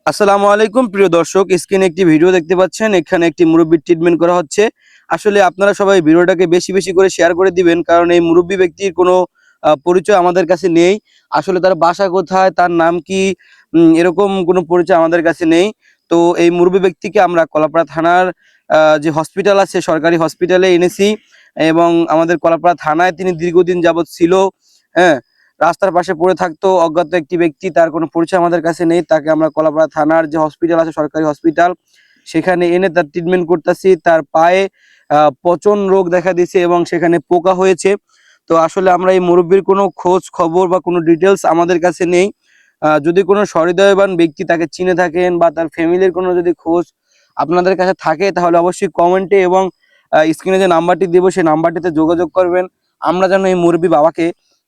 আসসালামু আলাইকুম প্রিয় দর্শক, স্ক্রিনে একটি ভিডিও দেখতে পাচ্ছেন। এখানে একটি মুরব্বির ট্রিটমেন্ট করা হচ্ছে। আসলে আপনারা সবাই ভিডিওটাকে বেশি বেশি করে শেয়ার করে দিবেন, কারণ এই মুরব্বি ব্যক্তির কোনো পরিচয় আমাদের কাছে নেই। আসলে তার বাসা কোথায়, তার নাম কি, এরকম কোনো পরিচয় আমাদের কাছে নেই। তো এই মুরব্বি ব্যক্তিকে আমরা কলাপাড়া থানার যে হসপিটাল আছে, সরকারি হসপিটালে এনেছি এবং আমাদের কলাপাড়া থানায় তিনি দীর্ঘদিন যাবৎ ছিল। হ্যাঁ, রাস্তার পাশে পড়ে থাকতো অজ্ঞাত একটি ব্যক্তি, তার কোনো পরিচয় আমাদের কাছে নেই। তাকে আমরা কলাপাড়া থানার যে হসপিটাল আছে, সরকারি হসপিটাল, সেখানে এনে তার ট্রিটমেন্ট করতেছি। তার পায়ে পচন রোগ দেখা দিয়েছে এবং সেখানে পোকা হয়েছে। তো আসলে আমরা এই মুরব্বীর কোনো খোঁজ খবর বা কোনো ডিটেলস আমাদের কাছে নেই। যদি কোনো সহৃদয়বান ব্যক্তি তাকে চিনে থাকেন বা তার ফ্যামিলির কোনো যদি খোঁজ আপনাদের কাছে থাকে, তাহলে অবশ্যই কমেন্টে এবং স্ক্রিনে যে নাম্বারটি দেবো সেই নাম্বারটিতে যোগাযোগ করবেন। আমরা যেন এই মুরব্বী বাবাকে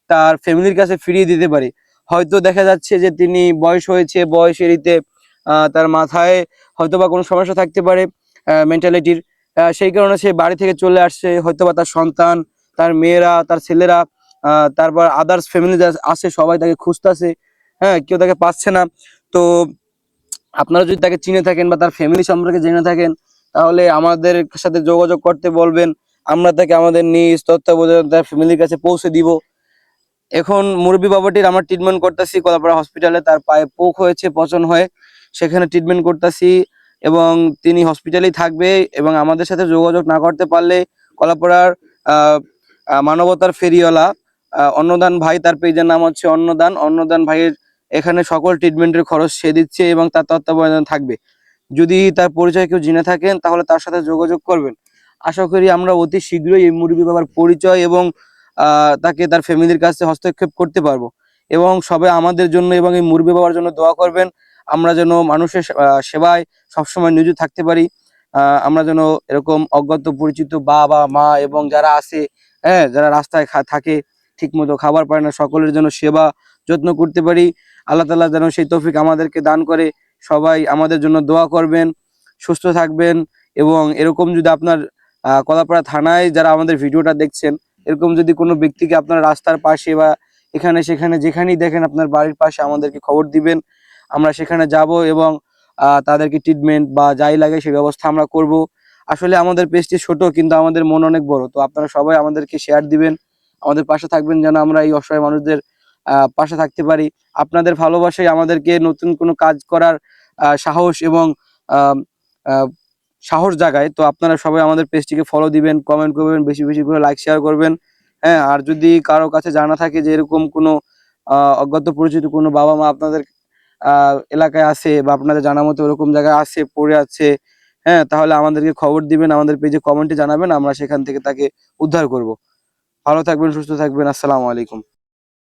তার ফ্যামিলির কাছে ফিরিয়ে দিতে পারি। হয়তো দেখা যাচ্ছে যে তিনি বয়স হয়েছে, বয়সেরিতে তার মাথায় হয়তোবা কোনো সমস্যা থাকতে পারে মেন্টালিটির। সেই কারণে সে বাড়ি থেকে চলে আসছে। হয়তোবা তার সন্তান, তার মেয়েরা, তার ছেলেরা, তারপর আদার্স ফ্যামিলি আছে, সবাই তাকে খুঁজতেছে। হ্যাঁ, কেউ তাকে পাচ্ছে না। তো আপনারা যদি তাকে চিনে থাকেন বা তার ফ্যামিলি সম্পর্কে জেনে থাকেন, তাহলে আমাদের সাথে যোগাযোগ করতে বলবেন। আমরা তাকে আমাদের নিজ তত্ত্বাবধানে তার ফ্যামিলির কাছে পৌঁছে দিব। এখন মুরব্বী বাবাটির আমরা ট্রিটমেন্ট করতেছি কলাপাড়া হসপিটালে। তার পায়ে পোক হয়েছে, পচন হয়ে, সেখানে ট্রিটমেন্ট করতেছি এবং তিনি হসপিটালেই থাকবে। এবং আমাদের সাথে যোগাযোগ না করতে পারলে কলাপাড়ার আহ মানবতার ফেরিওয়ালা অন্নদান ভাই, তার পেজের নাম হচ্ছে অন্নদান, অন্নদান ভাইয়ের এখানে সকল ট্রিটমেন্টের খরচ সে দিচ্ছে এবং তার তত্ত্বাবধানে থাকবে। যদি তার পরিচয় কেউ জেনে থাকেন, তাহলে তার সাথে যোগাযোগ করবেন। আশা করি আমরা অতি শীঘ্রই এই মুরব্বী বাবার পরিচয় এবং তাকে তার ফ্যামিলির কাছে হস্তক্ষেপ করতে পারবো। এবং সবাই আমাদের জন্য এবং এই মুরব্বী বাবার জন্য দোয়া করবেন। আমরা যেন মানুষের সেবায় সবসময় নিয়োজিত থাকতে পারি। আমরা যেন এরকম অজ্ঞাত পরিচিত বাবা মা এবং যারা আছে, হ্যাঁ, যারা রাস্তায় থাকে, ঠিক মতো খাবার পায় না, সকলের জন্য সেবা যত্ন করতে পারি। আল্লাহ তাআলা যেন সেই তৌফিক আমাদেরকে দান করে। সবাই আমাদের জন্য দোয়া করবেন, সুস্থ থাকবেন। এবং এরকম যদি আপনার কলাপাড়া থানায় যারা আমাদের ভিডিওটা দেখছেন, এরকম যদি কোনো ব্যক্তিকে আপনার রাস্তার পাশে বা এখানে সেখানে যেখানেই দেখেন, আপনার বাড়ির পাশে আমাদেরকে খবর দিবেন। আমরা সেখানে যাব এবং তাদেরকে ট্রিটমেন্ট বা যাই লাগে সেই ব্যবস্থা আমরা করব। আসলে আমাদের পেজটি ছোট, কিন্তু আমাদের মন অনেক বড়। তো আপনারা সবাই আমাদেরকে শেয়ার দিবেন, আমাদের পাশে থাকবেন, যেন আমরা এই অসহায় মানুষদের পাশে থাকতে পারি। আপনাদের ভালোবাসাই আমাদেরকে নতুন কোনো কাজ করার সাহস এবং আহ আহ সাহস জাগায়। তো আপনারা সবাই আমাদের পেজটিকে ফলো দিবেন, কমেন্ট করবেন, বেশি বেশি করে লাইক শেয়ার করবেন। হ্যাঁ, আর যদি কারো কাছে জানা থাকে যে এরকম কোনো অজ্ঞাত পরিচিত কোনো বাবা মা আপনাদের এলাকায় আছে বা আপনাদের জানা মতো ওরকম জায়গায় আছে, পড়ে আছে, হ্যাঁ, তাহলে আমাদেরকে খবর দিবেন, আমাদের পেজে কমেন্টে জানাবেন। আমরা সেখান থেকে তাকে উদ্ধার করব। ভালো থাকবেন, সুস্থ থাকবেন। আসসালামু আলাইকুম।